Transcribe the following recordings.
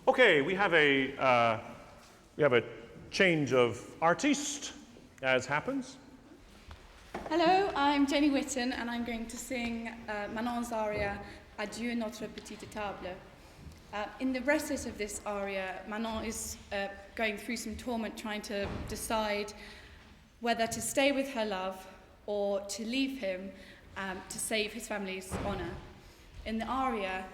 Okay, we have a change of artiste, as happens. Hello, I'm Jennie Witton, and I'm going to sing Manon's aria Adieu notre petite table. In the recit of this aria, Manon is going through some torment trying to decide whether to stay with her love or to leave him to save his family's honour. In the aria,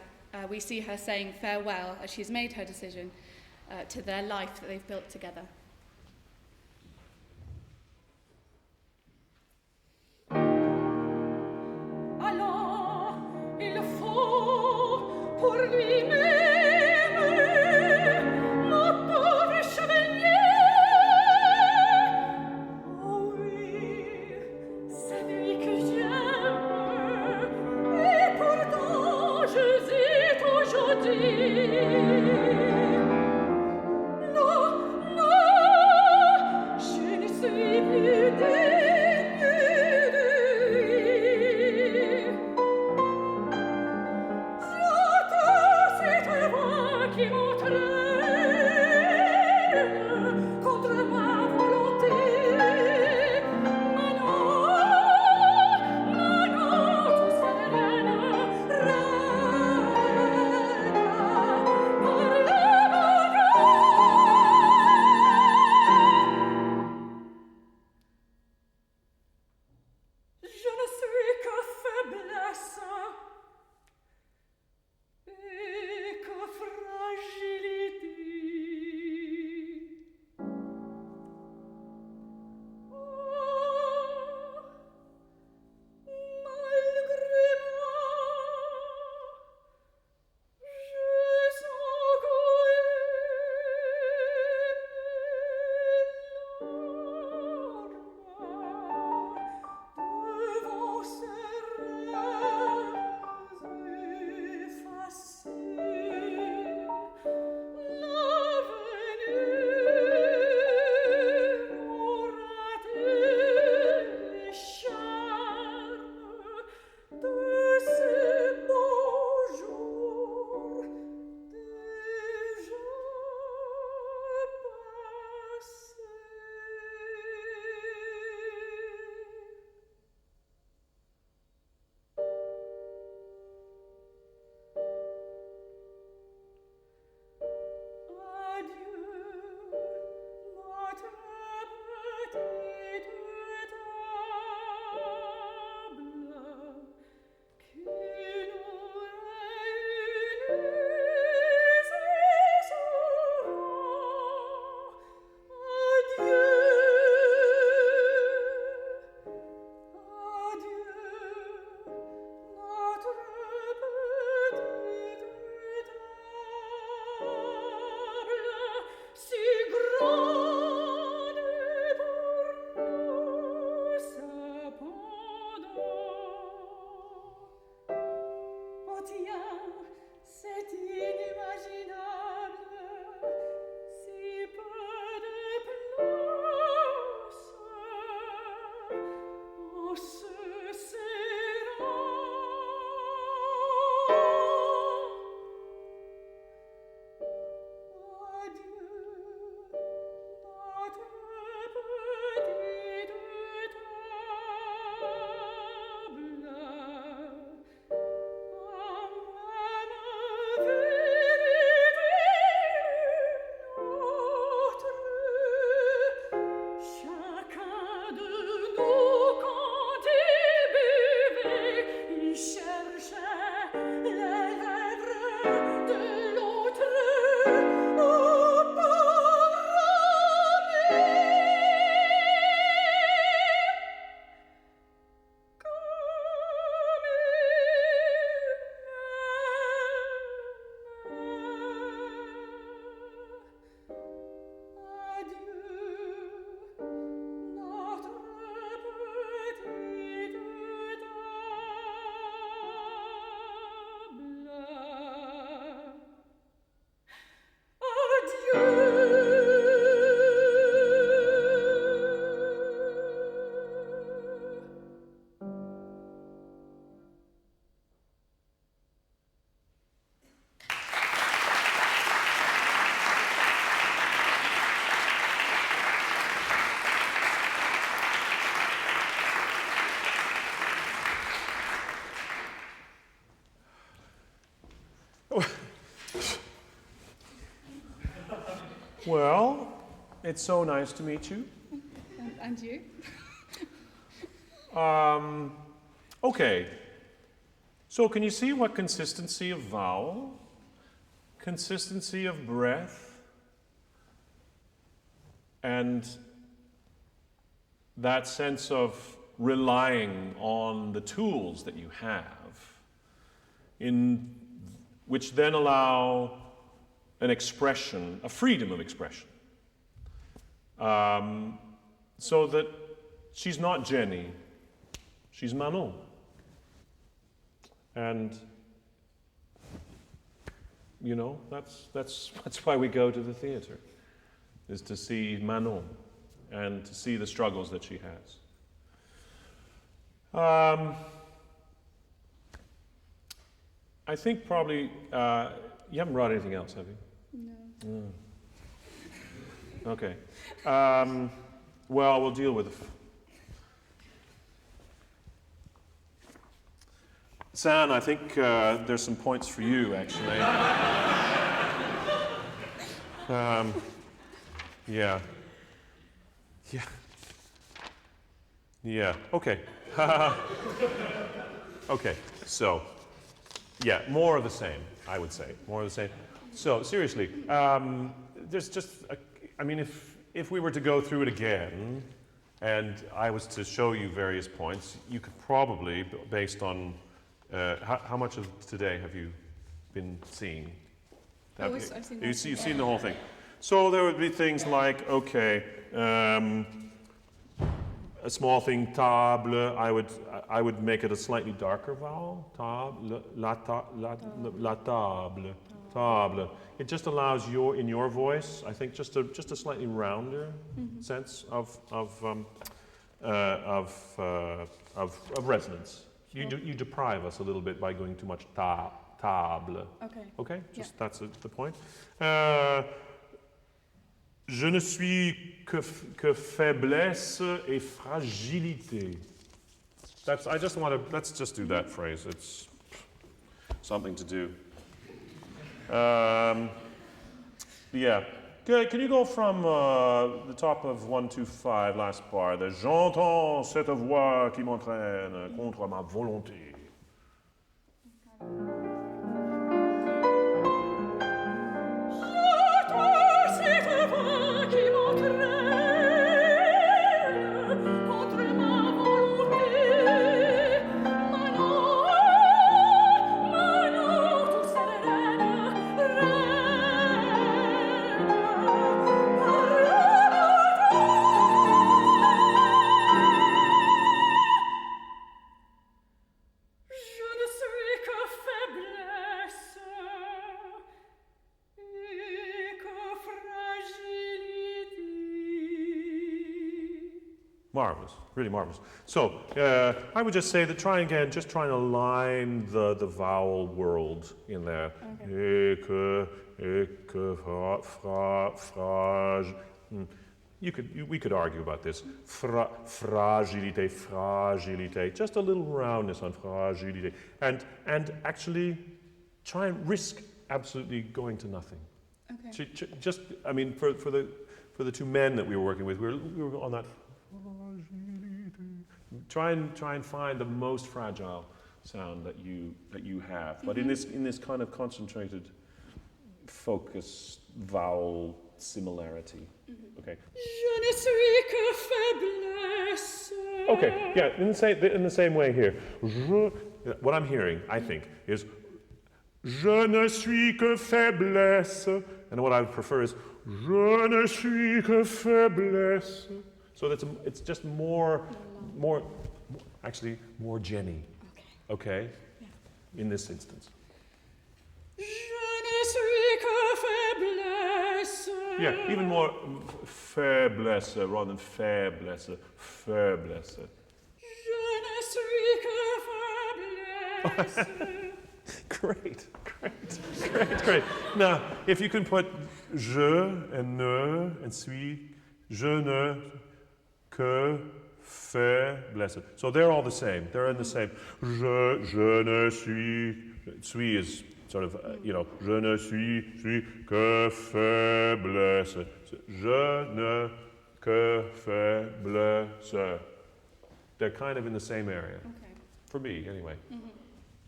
we see her saying farewell as she's made her decision to their life that they've built together. Alors, il faut pour lui-même Well, it's so nice to meet you. And you? Okay. So can you see what consistency of vowel, consistency of breath, and that sense of relying on the tools that you have, in which then allow an expression, a freedom of expression. So that she's not Jennie, she's Manon. And you know, that's why we go to the theatre, is to see Manon and to see the struggles that she has. I think probably you haven't brought anything else, have you? No. Okay. Well, we'll deal with it. San, I think there's some points for you, actually. Yeah. Yeah. Yeah. Okay. Okay. So, yeah, more of the same, I would say. More of the same. So, seriously, there's just, I mean, if we were to go through it again, and I was to show you various points, you could probably, based on, how much of today have you been seeing? I've seen You've seen the whole thing. So there would be things like, okay, a small thing, table, I would make it a slightly darker vowel, table, la table, table. It just allows in your voice, I think, just a slightly rounder sense of resonance. You deprive us a little bit by going too much table. Okay. Okay, just Yeah. that's the point. Je ne suis que faiblesse et fragilité. Let's just do that phrase. It's something to do. Yeah. Can you go from the top of 1 to 5, last bar? J'entends cette voix qui m'entraîne contre ma volonté. Marvelous, really marvelous. So I would just say that try and align the vowel world in there. We could argue about this. Fragilité, fragilité. Just a little roundness on fragilité, and actually try and risk absolutely going to nothing. Okay. Just, I mean, for the two men that we were working with, we were on that. Try and find the most fragile sound that you have, but in this kind of concentrated, focused vowel similarity. Okay. Je ne suis que faiblesse. Okay. Yeah. In the same way here. What I'm hearing, I think, is je ne suis que faiblesse, and what I would prefer is je ne suis que faiblesse. So it's just more Jennie. Okay? Yeah. In this instance. Je ne suis que faiblesse. Yeah, even more faiblesse rather than faiblesse. Faiblesse. Je ne suis que faiblesse. Great. Now, if you can put je and ne and suis, je ne que faiblesse. So they're all the same. They're in the same. Je ne suis is sort of, je ne suis que faiblesse. Je ne que faiblesse. They're kind of in the same area. Okay. For me, anyway.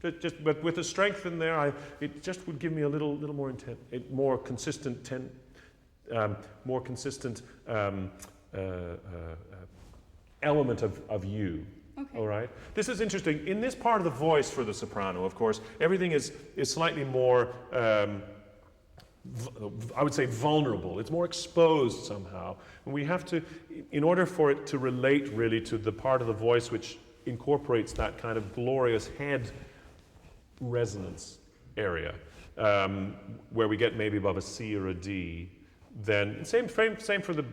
But with the strength in there, it just would give me a little more more consistent element of you. Okay. All right. This is interesting. In this part of the voice for the soprano, of course, everything is slightly more. I would say vulnerable. It's more exposed somehow. And we have to, in order for it to relate really to the part of the voice which incorporates that kind of glorious head resonance area, where we get maybe above a C or a D, then same for the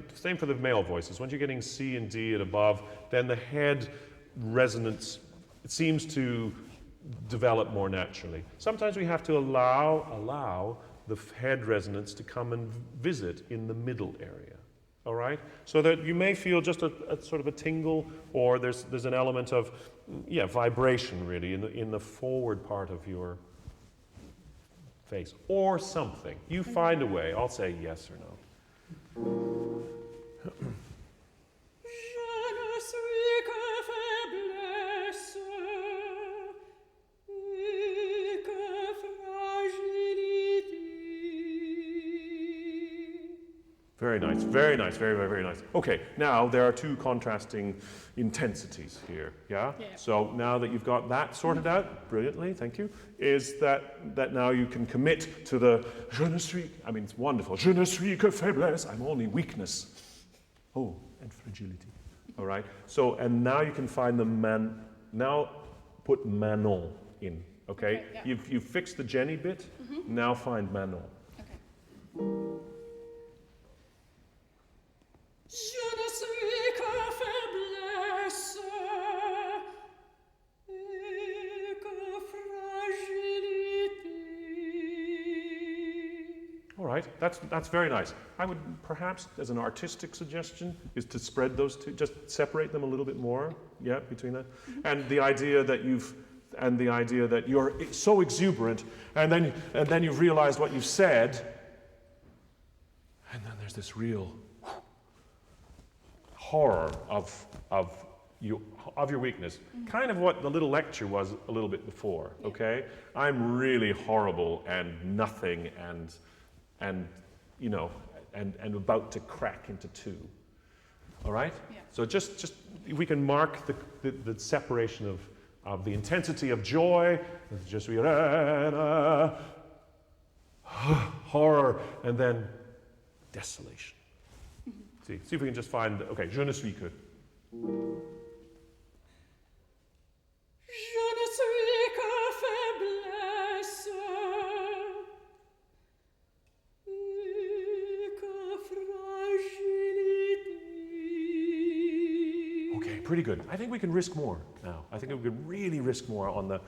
male voices. Once you're getting C and D and above, then the head resonance seems to develop more naturally. Sometimes we have to allow the head resonance to come and visit in the middle area. All right, so that you may feel just a sort of a tingle, or there's an element of vibration really in the forward part of your face, or something. You find a way. I'll say yes or no. Je ne suis que faiblesse et que fragilité. Very nice, very nice, very, very, very nice. Okay, now there are two contrasting intensities here, yeah? Yeah. So now that you've got that sorted out, brilliantly, thank you, is that now you can commit to the je ne suis, I mean, it's wonderful, je ne suis que faiblesse, I'm only weakness. Oh, and fragility, all right? So, and now you can find the now put Manon in, okay? Yeah. You've fixed the Jennie bit, now find Manon. Okay. Je ne suis que faiblesse et que fragilité. All right, that's very nice. I would perhaps, as an artistic suggestion, is to spread those two, just separate them a little bit more, yeah, between that, and the idea that you're so exuberant, and then you've realized what you've said, and then there's this real horror of your weakness. Kind of what the little lecture was a little bit before, okay? I'm really horrible and nothing and about to crack into two. All right? Yeah. So just we can mark the separation of the intensity of joy, just horror, and then desolation. See if we can just find, okay, je ne suis que. Je ne suis que faiblesse et que fragilité. Okay, pretty good. I think we can risk more now. I think we could really risk more on the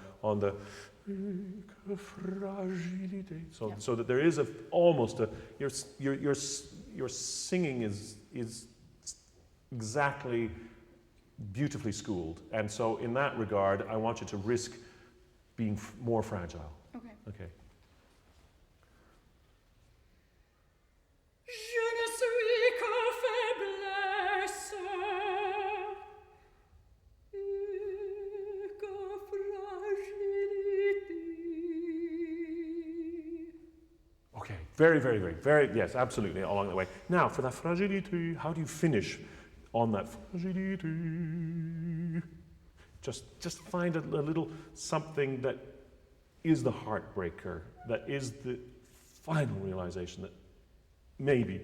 que fragilité. So that there is your singing is exactly beautifully schooled, and so in that regard, I want you to risk being more fragile. Okay. Okay. Je ne suis que faiblesse et que fragilité. Okay. Very, very, very, very. Yes, absolutely. Along the way. Now, for that fragility, how do you finish on that fragility? Just find a little something that is the heartbreaker, that is the final realization that maybe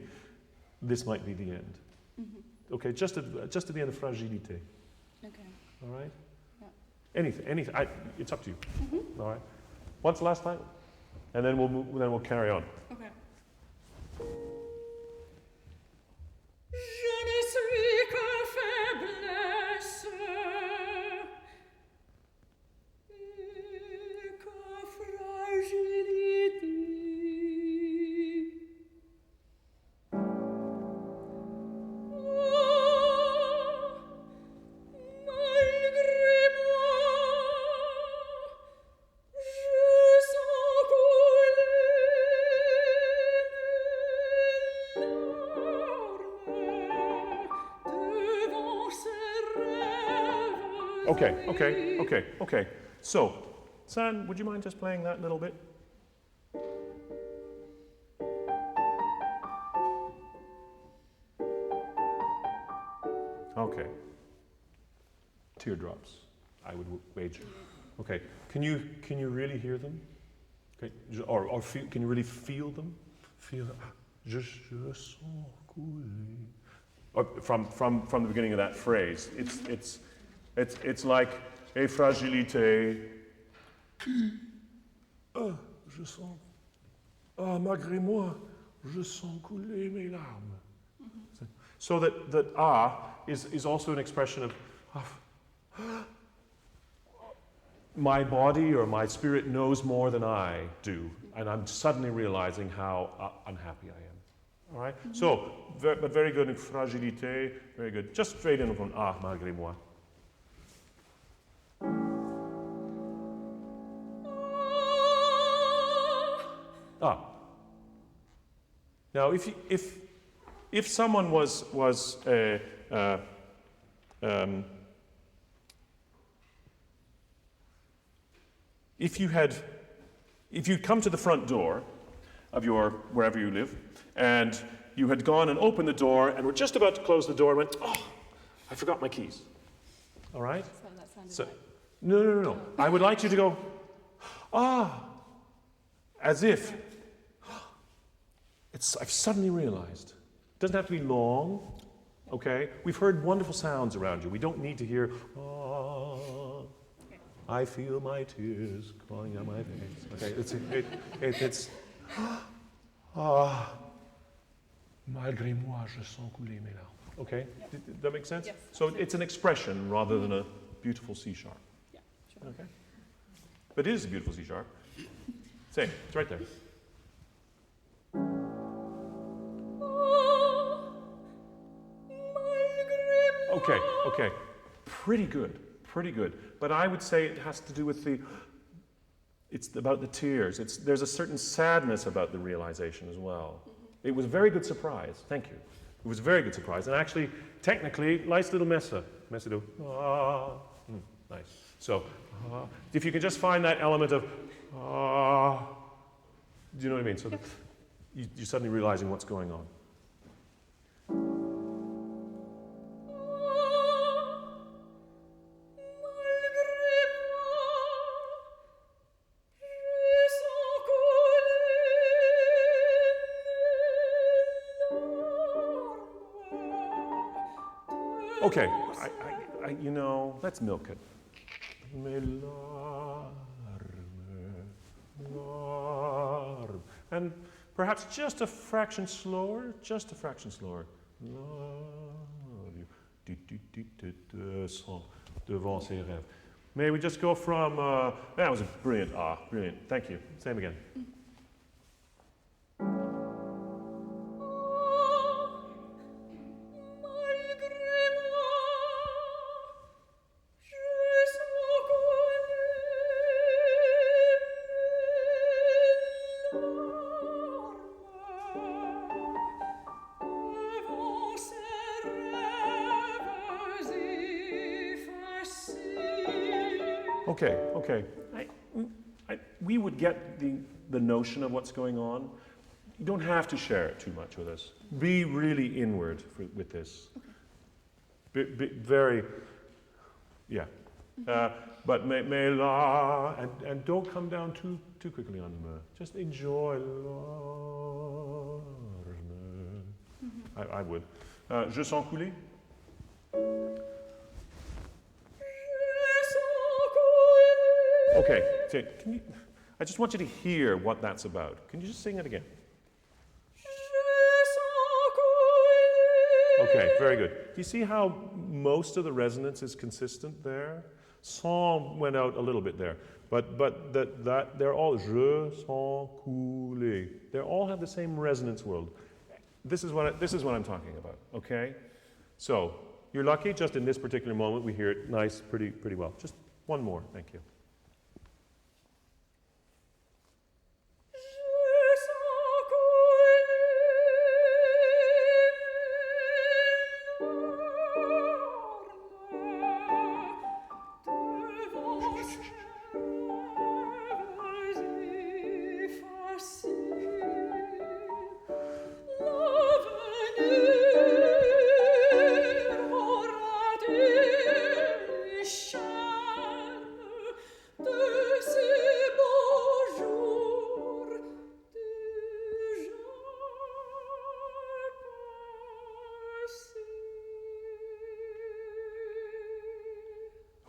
this might be the end. Mm-hmm. Okay, just at the end of fragilité. Okay. All right. Yeah. Anything. It's up to you. Mm-hmm. All right. What's the last time? And then we'll carry on. Okay. Je ne suis que faiblesse et que fragilité. Oh, malgré moi, je sens Okay. So, San, would you mind just playing that little bit? Okay. Teardrops, I would wager. Okay. Can you really hear them? Okay. Or feel, can you really feel them? Feel them. Je sens couler. Or from the beginning of that phrase, it's like a fragilité. Je sens. Malgré moi, je sens couler mes larmes. So that is also an expression of my body or my spirit knows more than I do, and I'm suddenly realizing how unhappy I am. All right? So, but very good in fragilité, very good. Just straight in from malgré moi. Now, if someone was if you'd come to the front door of your wherever you live, and you had gone and opened the door and were just about to close the door and went, I forgot my keys. All right? So, no. I would like you to go, as if, I've suddenly realized. It doesn't have to be long, okay? We've heard wonderful sounds around you. We don't need to hear, I feel my tears crawling down my face. Okay, it's malgré moi, je sens couler mes larmes. Okay, did that make sense? Yes. So it's an expression rather than a beautiful C sharp. Yeah, sure. Okay, but it is a beautiful C sharp. Same, it's right there. Okay, pretty good. But I would say it has to do with it's about the tears. There's a certain sadness about the realization as well. It was a very good surprise, thank you. It was a very good surprise, and actually, technically, nice little messa do, nice. So, if you can just find that element of, do you know what I mean? So that you're suddenly realizing what's going on. Okay, let's milk it. Mes larmes. And perhaps just a fraction slower. Devant ses rêves. May we just go from, that was a brilliant, brilliant. Thank you. Same again. Okay. We would get the notion of what's going on. You don't have to share it too much with us. Be really inward with this. Very, yeah. But and don't come down too quickly on the. Just enjoy. I would. Je sens couler. Okay, I just want you to hear what that's about. Can you just sing it again? Okay, very good. Do you see how most of the resonance is consistent there? Sans went out a little bit there, but that they're all je sens couler. They all have the same resonance world. This is what I'm talking about. Okay, so you're lucky. Just in this particular moment, we hear it nice, pretty well. Just one more. Thank you.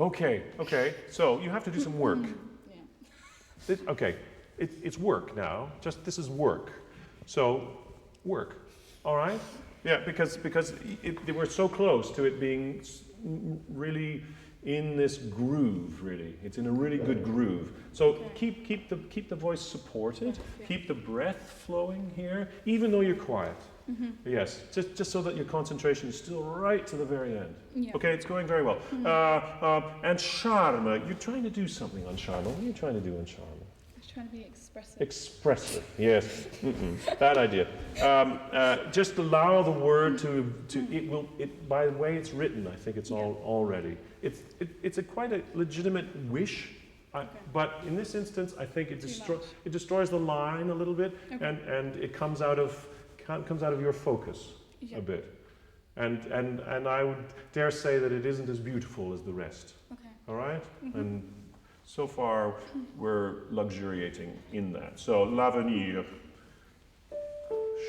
Okay, so you have to do some work. Yeah. It's work now. Just this is work. So work, all right? Yeah, because we're so close to it being really in this groove. Really, it's in a really good groove. So keep the voice supported. Keep the breath flowing here, even though you're quiet. Yes, just so that your concentration is still right to the very end. Yeah. Okay, it's going very well. And charme, you're trying to do something on charme. What are you trying to do on charme? I was trying to be expressive. Expressive, yes. Bad idea. Just allow the word to by the way it's written, I think it's already. It's quite a legitimate wish, but in this instance, I think it destroys the line a little bit, and it comes out of your focus a bit. And I would dare say that it isn't as beautiful as the rest. Okay. All right? And so far, we're luxuriating in that. So, l'avenir.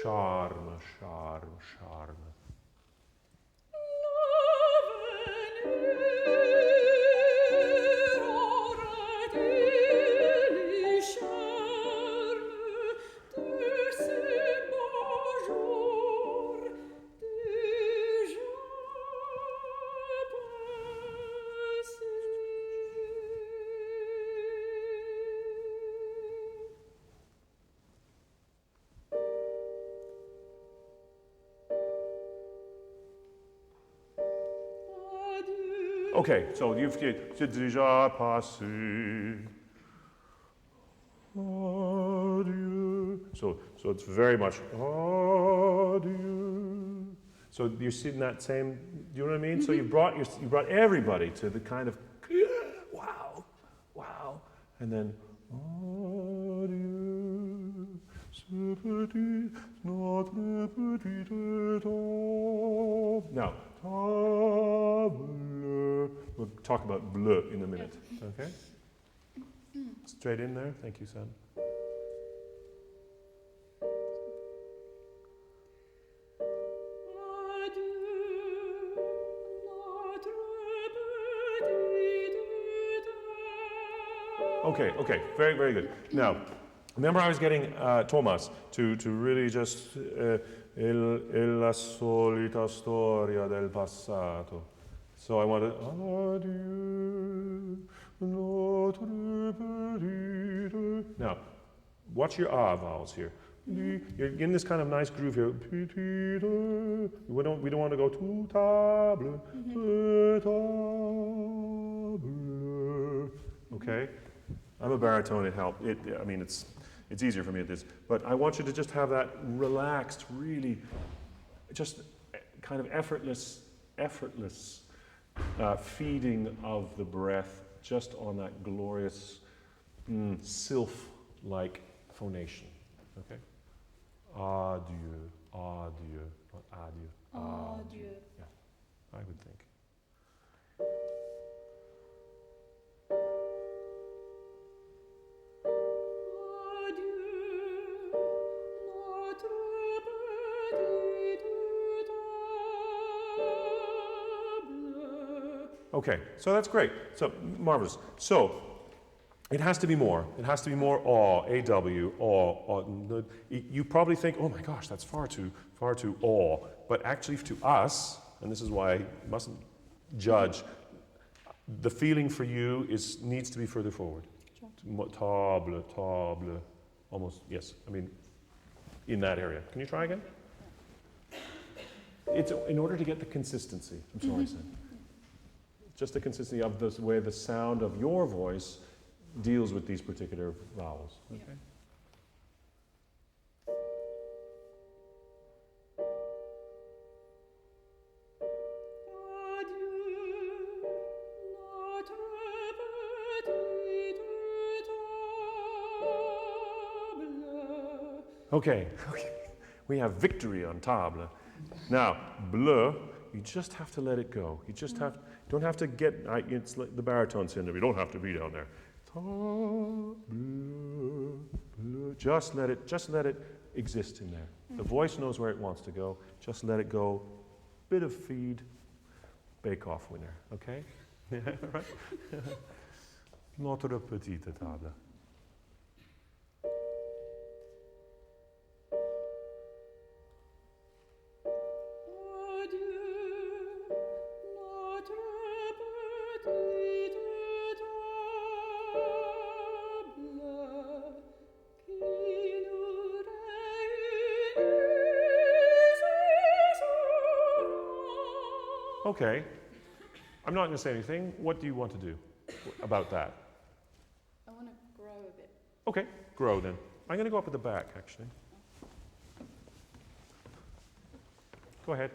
Charme, charme, charme. Okay, so you've c'est déjà passé. Adieu. So it's very much adieu. So you're seeing that same. You know what I mean? So you brought everybody to the kind of wow, and then adieu. Ce petit, notre petite table. Now, table. We'll talk about bleu in a minute. Okay? Straight in there. Thank you, son. Okay, very, very good. Now, remember I was getting Thomas to really just la solita storia del passato. So I wanted adieu, notre petite. Now, watch your vowels here. You're in this kind of nice groove here. Petite. We don't want to go to table, table. Okay. I'm a baritone. It helps. It's easier for me at this. But I want you to just have that relaxed, really, just kind of effortless feeding of the breath just on that glorious sylph-like phonation. Okay? Adieu, adieu, not adieu. Adieu. Yeah, I would think. Okay, so that's great. So marvelous. So it has to be more. It has to be more awe, A-W, awe. You probably think, oh my gosh, that's far too awe. But actually to us, and this is why I mustn't judge, the feeling for you needs to be further forward. Sure. Table, table, almost, yes. I mean, in that area. Can you try again? It's in order to get the consistency. I'm sorry, Sam. Just the consistency of the way the sound of your voice deals with these particular vowels. Okay? Yeah. Okay, we have victory on table. Now, bleu, you just have to let it go. You just don't have to get, it's like the baritone syndrome, you don't have to be down there. Bleu, bleu. Just let it exist in there. The voice knows where it wants to go. Just let it go. Bit of feed, bake-off winner, okay? Yeah, right? Notre petite table. Okay. I'm not going to say anything. What do you want to do about that? I want to grow a bit. Okay, grow then. I'm going to go up at the back, actually. Go ahead.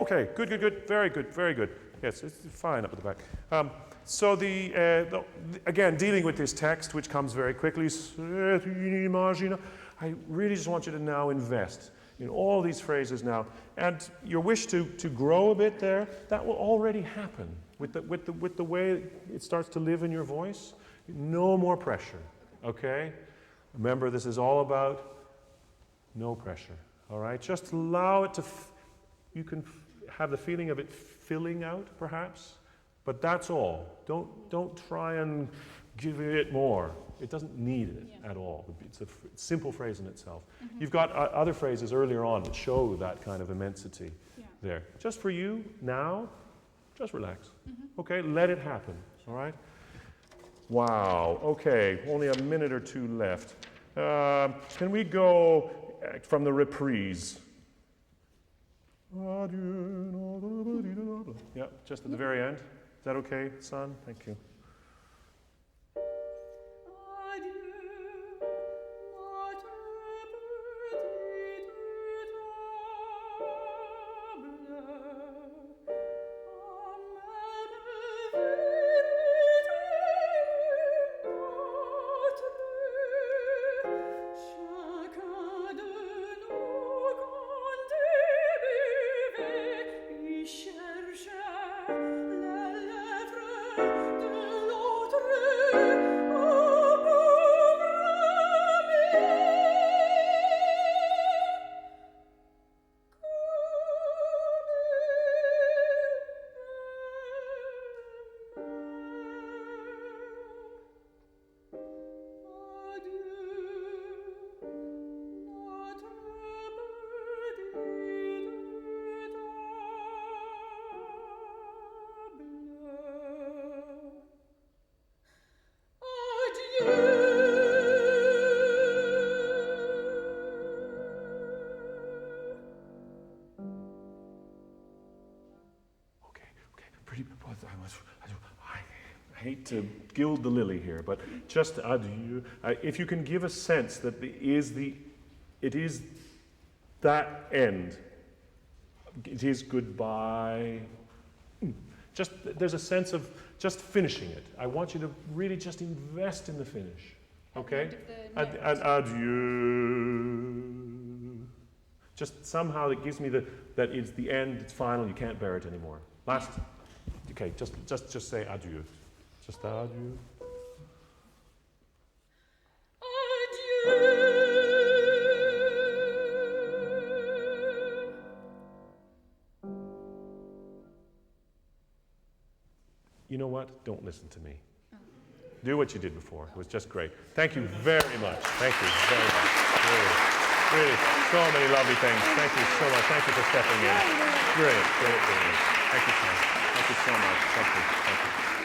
Okay, good, good, good, very good, very good. Yes, it's fine up at the back. So again, dealing with this text, which comes very quickly, I really just want you to now invest in all these phrases now. And your wish to grow a bit there, that will already happen with the way it starts to live in your voice. No more pressure, okay? Remember, this is all about no pressure, all right? Just allow it to, you can have the feeling of it filling out, perhaps, but that's all. Don't try and give it more. It doesn't need it at all. It's a simple phrase in itself. Mm-hmm. You've got other phrases earlier on that show that kind of immensity there. Just for you, now, just relax. Mm-hmm. Okay, let it happen, all right? Wow, okay, only a minute or two left. Can we go from the reprise? Yeah, just at the very end. Is that okay, son? Thank you. I hate to gild the lily here, but just adieu. If you can give a sense that it is that end. It is goodbye. Just there's a sense of just finishing it. I want you to really just invest in the finish. Okay? And adieu. Just somehow it gives me that it's the end, it's final, you can't bear it anymore. Last. Okay, just say adieu. Just adieu. You know what? Don't listen to me. Do what you did before. It was just great. Thank you very much. Thank you very much. Really, so many lovely things. Thank you so much. Thank you for stepping in. Brilliant. Thank you so much. Thank you.